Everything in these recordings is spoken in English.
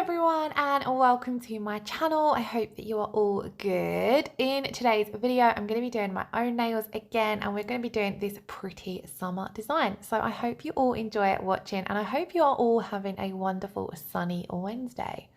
everyone and welcome to my channel. I hope that you are all good. In today's video I'm going to be doing my own nails again, and we're going to be doing this pretty summer design. So I hope you all enjoy watching, and I hope you are all having a wonderful sunny Wednesday.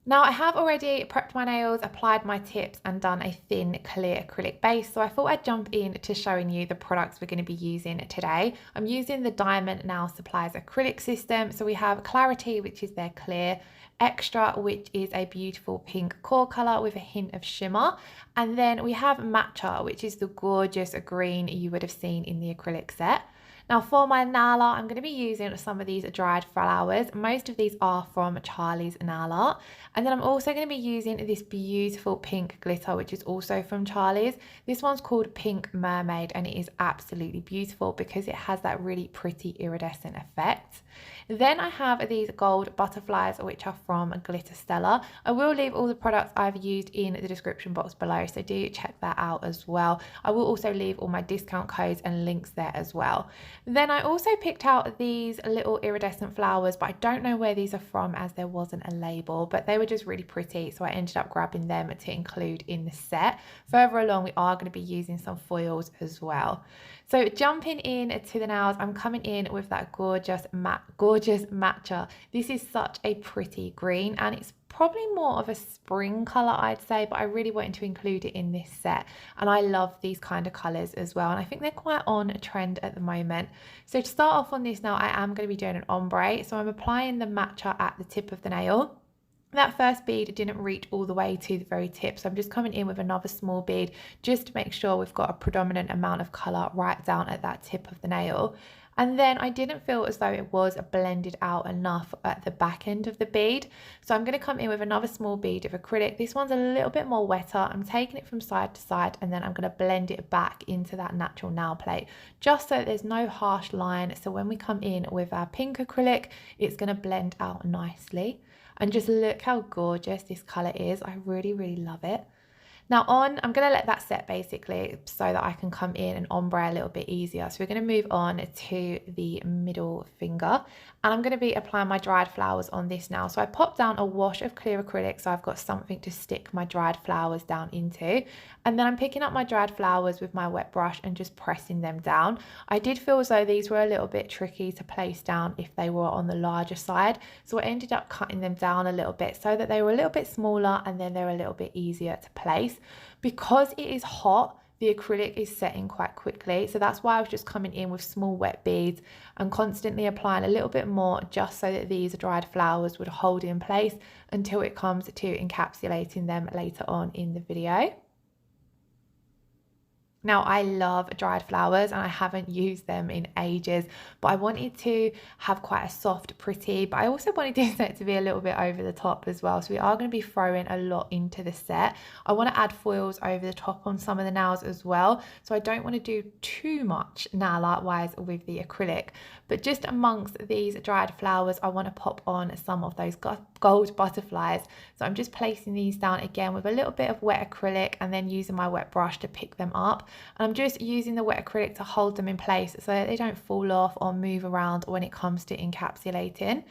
Now I have already prepped my nails, applied my tips and done a thin clear acrylic base, so I thought I'd jump in to showing you the products we're going to be using today. I'm using the Diamond Nail Supplies acrylic system. So we have Clarity, which is their clear, Extra, which is a beautiful pink core colour with a hint of shimmer, and then we have Matcha, which is the gorgeous green you would have seen in the acrylic set. Now for my nail art, I'm going to be using some of these dried flowers. Most of these are from Charlie's Nail Art. And then I'm also going to be using this beautiful pink glitter, which is also from Charlie's. This one's called Pink Mermaid, and it is absolutely beautiful because it has that really pretty iridescent effect. Then I have these gold butterflies, which are from Glitter Stella. I will leave all the products I've used in the description box below, so do check that out as well. I will also leave all my discount codes and links there as well. Then I also picked out these little iridescent flowers, but I don't know where these are from as there wasn't a label, but they were just really pretty, so I ended up grabbing them to include in the set. Further along we are going to be using some foils as well. So jumping in to the nails, I'm coming in with that gorgeous Matcha. This is such a pretty green, and it's probably more of a spring colour I'd say, but I really wanted to include it in this set, and I love these kind of colours as well, and I think they're quite on trend at the moment. So to start off on this now, I am going to be doing an ombre, so I'm applying the Matcha at the tip of the nail. That first bead didn't reach all the way to the very tip, so I'm just coming in with another small bead just to make sure we've got a predominant amount of colour right down at that tip of the nail. And then I didn't feel as though it was blended out enough at the back end of the bead, so I'm going to come in with another small bead of acrylic. This one's a little bit more wetter. I'm taking it from side to side, and then I'm going to blend it back into that natural nail plate just so there's no harsh line, so when we come in with our pink acrylic it's going to blend out nicely. And just look how gorgeous this colour is. I really love it. Now I'm going to let that set basically so that I can come in and ombre a little bit easier. So we're going to move on to the middle finger, and I'm going to be applying my dried flowers on this now. So I popped down a wash of clear acrylic so I've got something to stick my dried flowers down into, and then I'm picking up my dried flowers with my wet brush and just pressing them down. I did feel as though these were a little bit tricky to place down if they were on the larger side, so I ended up cutting them down a little bit so that they were a little bit smaller and then they're a little bit easier to place. Because it is hot, the acrylic is setting quite quickly, so that's why I was just coming in with small wet beads and constantly applying a little bit more just so that these dried flowers would hold in place until it comes to encapsulating them later on in the video. Now I love dried flowers and I haven't used them in ages, but I wanted to have quite a soft pretty, but I also wanted this set to be a little bit over the top as well, so we are going to be throwing a lot into the set. I want to add foils over the top on some of the nails as well, so I don't want to do too much nail art wise with the acrylic, but just amongst these dried flowers I want to pop on some of those gold butterflies. So I'm just placing these down again with a little bit of wet acrylic and then using my wet brush to pick them up. And I'm just using the wet acrylic to hold them in place so that they don't fall off or move around when it comes to encapsulating.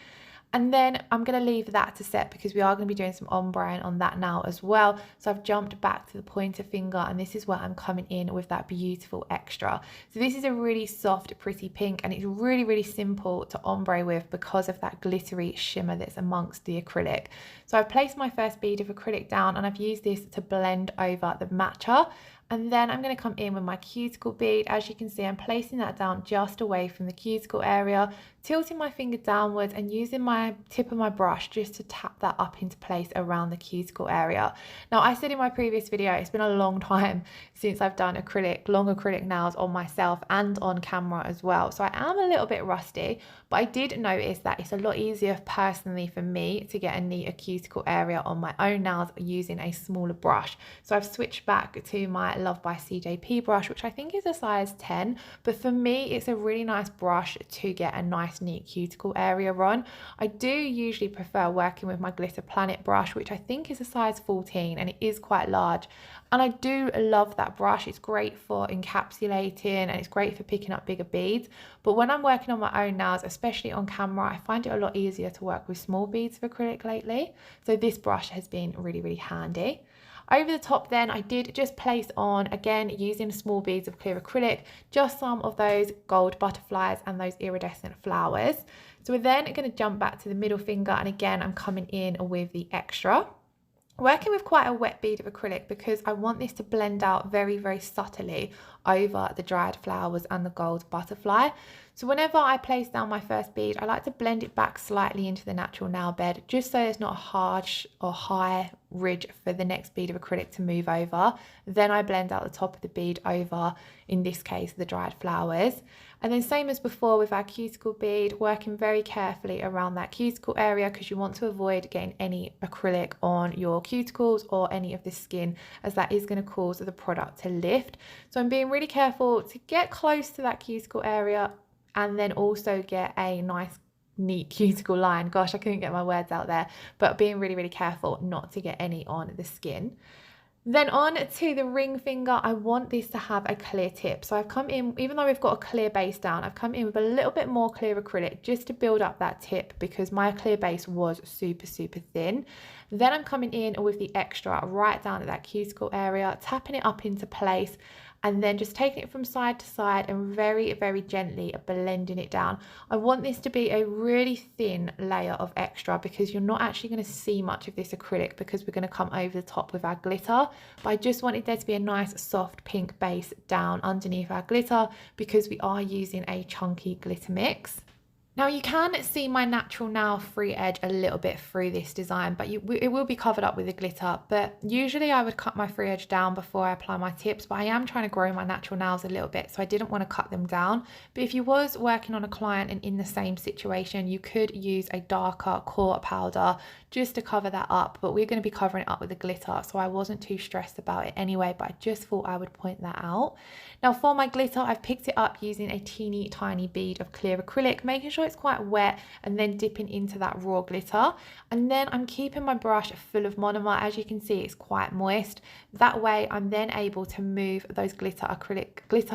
And then I'm going to leave that to set because we are going to be doing some ombre on that now as well. So I've jumped back to the pointer finger, and this is where I'm coming in with that beautiful Extra. So this is a really soft, pretty pink, and it's really simple to ombre with because of that glittery shimmer that's amongst the acrylic. So I've placed my first bead of acrylic down and I've used this to blend over the Matcha. And then I'm going to come in with my cuticle bead. As you can see, I'm placing that down just away from the cuticle area, tilting my finger downwards and using my tip of my brush just to tap that up into place around the cuticle area. Now I said in my previous video, it's been a long time since I've done long acrylic nails on myself and on camera as well, so I am a little bit rusty, but I did notice that it's a lot easier personally for me to get a neater cuticle area on my own nails using a smaller brush. So I've switched back to my Love by CJP brush, which I think is a size 10, but for me it's a really nice brush to get a nice nice neat cuticle area on. I do usually prefer working with my Glitter Planet brush, which I think is a size 14 and it is quite large. And I do love that brush. It's great for encapsulating and it's great for picking up bigger beads. But when I'm working on my own nails, especially on camera, I find it a lot easier to work with small beads of acrylic lately. So this brush has been really, really handy. Over the top then, I did just place on, again, using small beads of clear acrylic, just some of those gold butterflies and those iridescent flowers. So we're then going to jump back to the middle finger, and again, I'm coming in with the extra. Working with quite a wet bead of acrylic because I want this to blend out very, very subtly over the dried flowers and the gold butterfly. So whenever I place down my first bead, I like to blend it back slightly into the natural nail bed, just so there's not a harsh or high ridge for the next bead of acrylic to move over. Then I blend out the top of the bead over, in this case, the dried flowers. And then same as before with our cuticle bead, working very carefully around that cuticle area because you want to avoid getting any acrylic on your cuticles or any of the skin, as that is going to cause the product to lift. So I'm being really careful to get close to that cuticle area and then also get a nice neat cuticle line. Gosh, I couldn't get my words out there, but being really, really careful not to get any on the skin. Then on to the ring finger, I want this to have a clear tip. So I've come in, even though we've got a clear base down, I've come in with a little bit more clear acrylic just to build up that tip because my clear base was super, super thin. Then I'm coming in with the extra right down at that cuticle area, tapping it up into place, and then just taking it from side to side and very, very gently blending it down. I want this to be a really thin layer of extra because you're not actually going to see much of this acrylic because we're going to come over the top with our glitter. But I just wanted there to be a nice soft pink base down underneath our glitter because we are using a chunky glitter mix. Now you can see my natural nail free edge a little bit through this design, but it will be covered up with the glitter. But usually I would cut my free edge down before I apply my tips, but I am trying to grow my natural nails a little bit, so I didn't want to cut them down. But if you was working on a client and in the same situation, you could use a darker core powder just to cover that up, but we're going to be covering it up with the glitter, so I wasn't too stressed about it anyway, but I just thought I would point that out. Now for my glitter, I've picked it up using a teeny tiny bead of clear acrylic, making sure it's quite wet and then dipping into that raw glitter. And then I'm keeping my brush full of monomer. As you can see, it's quite moist. That way I'm then able to move those glitter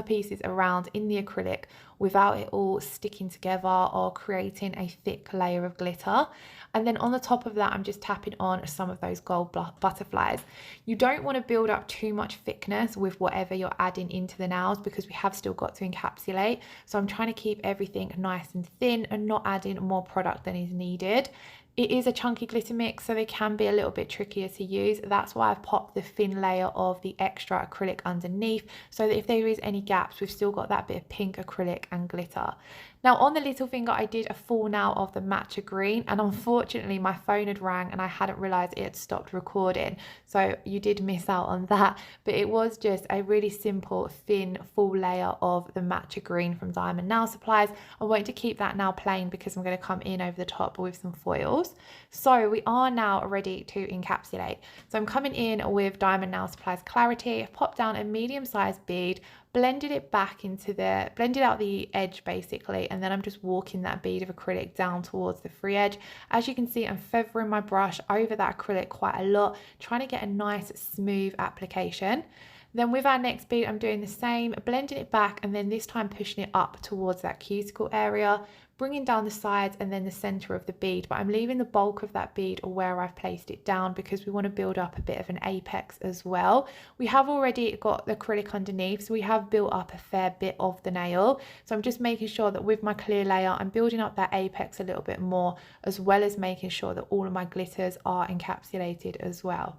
pieces around in the acrylic without it all sticking together or creating a thick layer of glitter. And then on the top of that, I'm just tapping on some of those gold butterflies. You don't want to build up too much thickness with whatever you're adding into the nails because we have still got to encapsulate. So I'm trying to keep everything nice and thin and not adding more product than is needed. It is a chunky glitter mix, so they can be a little bit trickier to use. That's why I've popped the thin layer of the extra acrylic underneath, so that if there is any gaps, we've still got that bit of pink acrylic and glitter. Now on the little finger, I did a full nail of the matcha green, and unfortunately my phone had rang and I hadn't realized it had stopped recording. So you did miss out on that, but it was just a really simple, thin, full layer of the matcha green from Diamond Nail Supplies. I want to keep that now plain because I'm going to come in over the top with some foils. So we are now ready to encapsulate. So I'm coming in with Diamond Nail Supplies Clarity. I've popped down a medium-sized bead, blended it back into blended out the edge basically, and then I'm just walking that bead of acrylic down towards the free edge. As you can see, I'm feathering my brush over that acrylic quite a lot, trying to get a nice smooth application. Then with our next bead, I'm doing the same, blending it back and then this time pushing it up towards that cuticle area, bringing down the sides and then the center of the bead, but I'm leaving the bulk of that bead where I've placed it down because we want to build up a bit of an apex as well. We have already got the acrylic underneath, so we have built up a fair bit of the nail. So I'm just making sure that with my clear layer, I'm building up that apex a little bit more, as well as making sure that all of my glitters are encapsulated as well.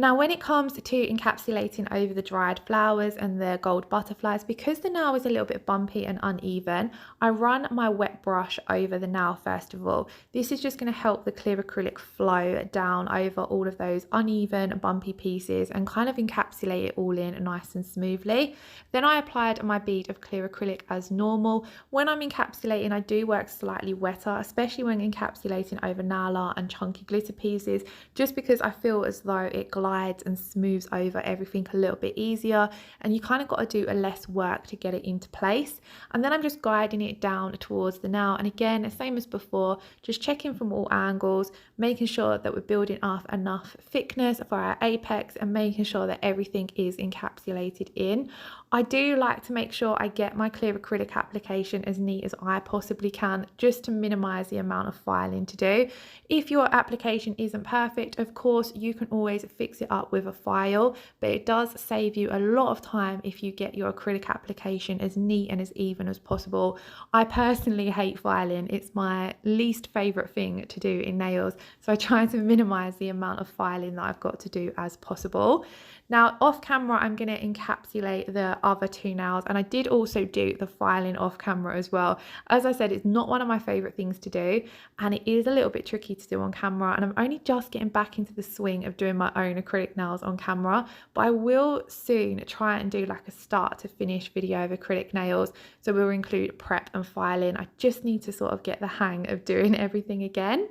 Now when it comes to encapsulating over the dried flowers and the gold butterflies, because the nail is a little bit bumpy and uneven, I run my wet brush over the nail first of all. This is just going to help the clear acrylic flow down over all of those uneven bumpy pieces and kind of encapsulate it all in nice and smoothly. Then I applied my bead of clear acrylic as normal. When I'm encapsulating, I do work slightly wetter, especially when encapsulating over nail art and chunky glitter pieces, just because I feel as though it glides glides and smooths over everything a little bit easier, and you kind of got to do a less work to get it into place. And then I'm just guiding it down towards the nail, and again, same as before, just checking from all angles, making sure that we're building up enough thickness for our apex and making sure that everything is encapsulated in. I do like to make sure I get my clear acrylic application as neat as I possibly can, just to minimize the amount of filing to do. If your application isn't perfect, of course you can always fix it up with a file, but it does save you a lot of time if you get your acrylic application as neat and as even as possible. I personally hate filing. It's my least favorite thing to do in nails, so I try to minimize the amount of filing that I've got to do as possible. Now off camera, I'm going to encapsulate the other two nails, and I did also do the filing off camera as well. As I said, it's not one of my favorite things to do, and it is a little bit tricky to do on camera, and I'm only just getting back into the swing of doing my own acrylic nails on camera, but I will soon try and do like a start to finish video of acrylic nails, so we'll include prep and filing. I just need to sort of get the hang of doing everything again.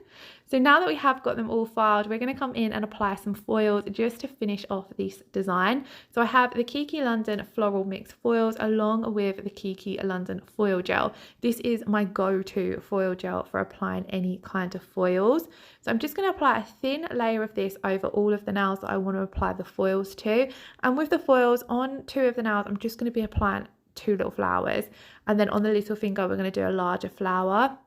So now that we have got them all filed, we're going to come in and apply some foils just to finish off this design. So I have the Kiki London Floral Mix Foils along with the Kiki London Foil Gel. This is my go-to foil gel for applying any kind of foils. So I'm just going to apply a thin layer of this over all of the nails that I want to apply the foils to. And with the foils on two of the nails, I'm just going to be applying two little flowers. And then on the little finger, we're going to do a larger flower.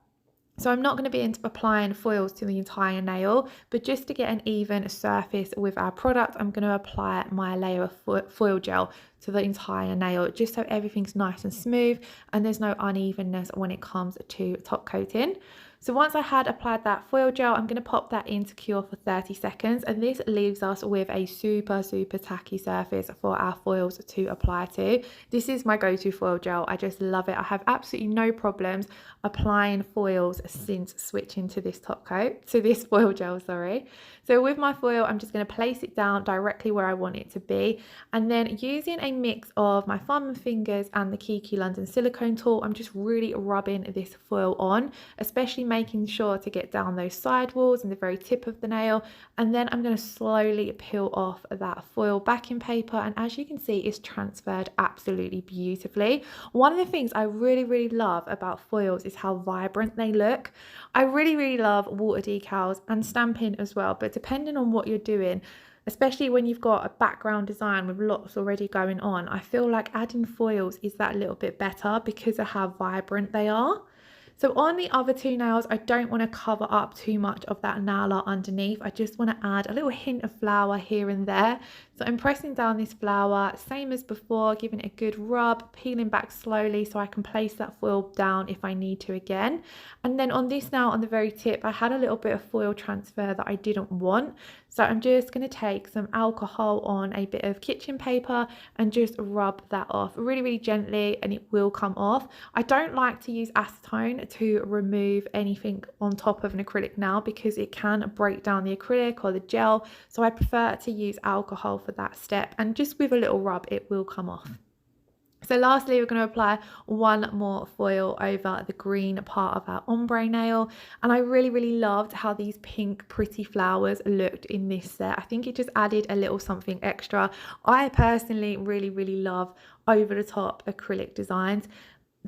So I'm not going to be applying foils to the entire nail, but just to get an even surface with our product, I'm going to apply my layer of foil gel to the entire nail, just so everything's nice and smooth and there's no unevenness when it comes to top coating. So once I had applied that foil gel, I'm going to pop that in to cure for 30 seconds, and this leaves us with a super tacky surface for our foils to apply to. This is my go-to foil gel. I just love it. I have absolutely no problems applying foils since switching to this top coat, to this foil gel, sorry. So with my foil, I'm just going to place it down directly where I want it to be, and then using a mix of my thumb and fingers and the Kiki London silicone tool, I'm just really rubbing this foil on, especially making sure to get down those side walls and the very tip of the nail. And then I'm going to slowly peel off that foil backing paper, and as you can see, it's transferred absolutely beautifully. One of the things I really love about foils is how vibrant they look. I really love water decals and stamping as well, but depending on what you're doing, especially when you've got a background design with lots already going on, I feel like adding foils is that little bit better because of how vibrant they are. So on the other two nails, I don't want to cover up too much of that nail art underneath. I just want to add a little hint of flower here and there. So I'm pressing down this flower, same as before, giving it a good rub, peeling back slowly so I can place that foil down if I need to again. And then on this nail, on the very tip, I had a little bit of foil transfer that I didn't want. So I'm just going to take some alcohol on a bit of kitchen paper and just rub that off really gently, and it will come off. I don't like to use acetone to remove anything on top of an acrylic nail because it can break down the acrylic or the gel. So I prefer to use alcohol for that step, and just with a little rub, it will come off. So lastly, we're going to apply one more foil over the green part of our ombre nail. And I really loved how these pink pretty flowers looked in this set. I think it just added a little something extra. I personally really love over the top acrylic designs.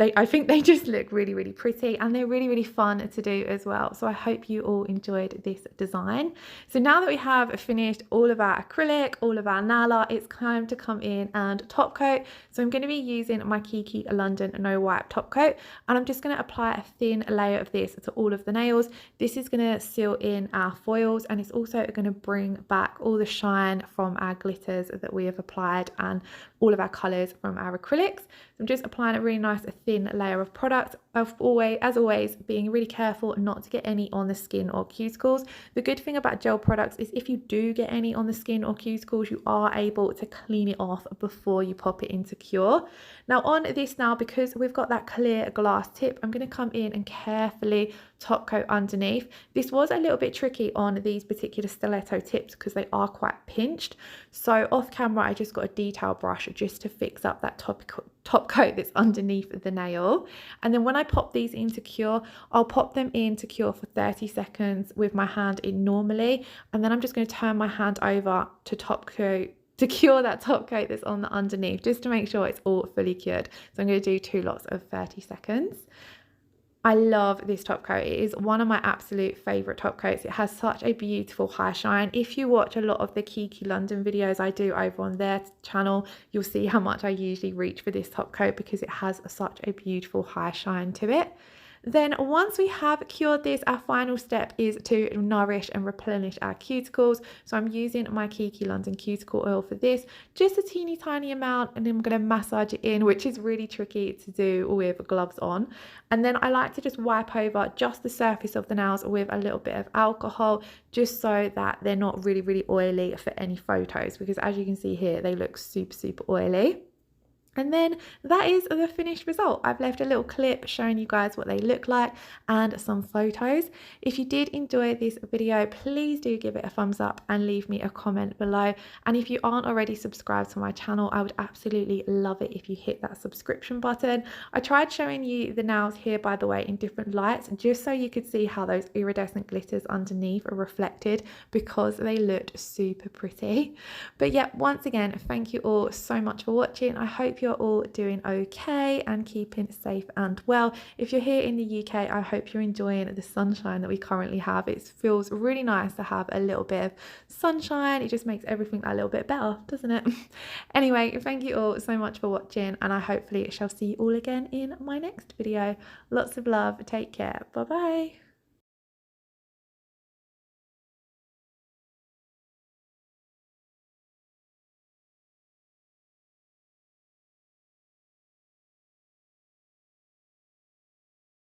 I think they just look really pretty, and they're really fun to do as well. So I hope you all enjoyed this design. So now that we have finished all of our acrylic, all of our nail art, it's time to come in and top coat. So I'm going to be using my Kiki London No Wipe top coat, and I'm just going to apply a thin layer of this to all of the nails. This is going to seal in our foils, and it's also going to bring back all the shine from our glitters that we have applied and all of our colours from our acrylics. So I'm just applying a really nice thin layer of product, as always being really careful not to get any on the skin or cuticles. The good thing about gel products is if you do get any on the skin or cuticles, you are able to clean it off before you pop it into cure. Now on this now, because we've got that clear glass tip, I'm going to come in and carefully top coat underneath. This was a little bit tricky on these particular stiletto tips because they are quite pinched. So off camera, I just got a detail brush just to fix up that top coat that's underneath the nail. And then when I pop these in to cure, I'll pop them in to cure for 30 seconds with my hand in normally. And then I'm just going to turn my hand over to top coat to cure that top coat that's on the underneath, just to make sure it's all fully cured. So I'm going to do 2 lots of 30 seconds. I love this top coat. It is one of my absolute favorite top coats. It has such a beautiful high shine. If you watch a lot of the Kiki London videos I do over on their channel, you'll see how much I usually reach for this top coat because it has such a beautiful high shine to it. Then once we have cured this, our final step is to nourish and replenish our cuticles. So I'm using my Kiki London cuticle oil for this, just a teeny tiny amount, and I'm going to massage it in, which is really tricky to do with gloves on. And then I like to just wipe over just the surface of the nails with a little bit of alcohol, just so that they're not really oily for any photos, because as you can see here, they look super oily. And then that is the finished result. I've left a little clip showing you guys what they look like and some photos. If you did enjoy this video, please do give it a thumbs up and leave me a comment below. And if you aren't already subscribed to my channel, I would absolutely love it if you hit that subscription button. I tried showing you the nails here, by the way, in different lights, just so you could see how those iridescent glitters underneath are reflected, because they looked super pretty. But yeah, once again, thank you all so much for watching. I hope you're all doing okay and keeping safe and well. If you're here in the UK, I hope you're enjoying the sunshine that we currently have. It feels really nice to have a little bit of sunshine. It just makes everything a little bit better, doesn't it? Anyway, thank you all so much for watching, and I hopefully shall see you all again in my next video. Lots of love. Take care. Bye bye.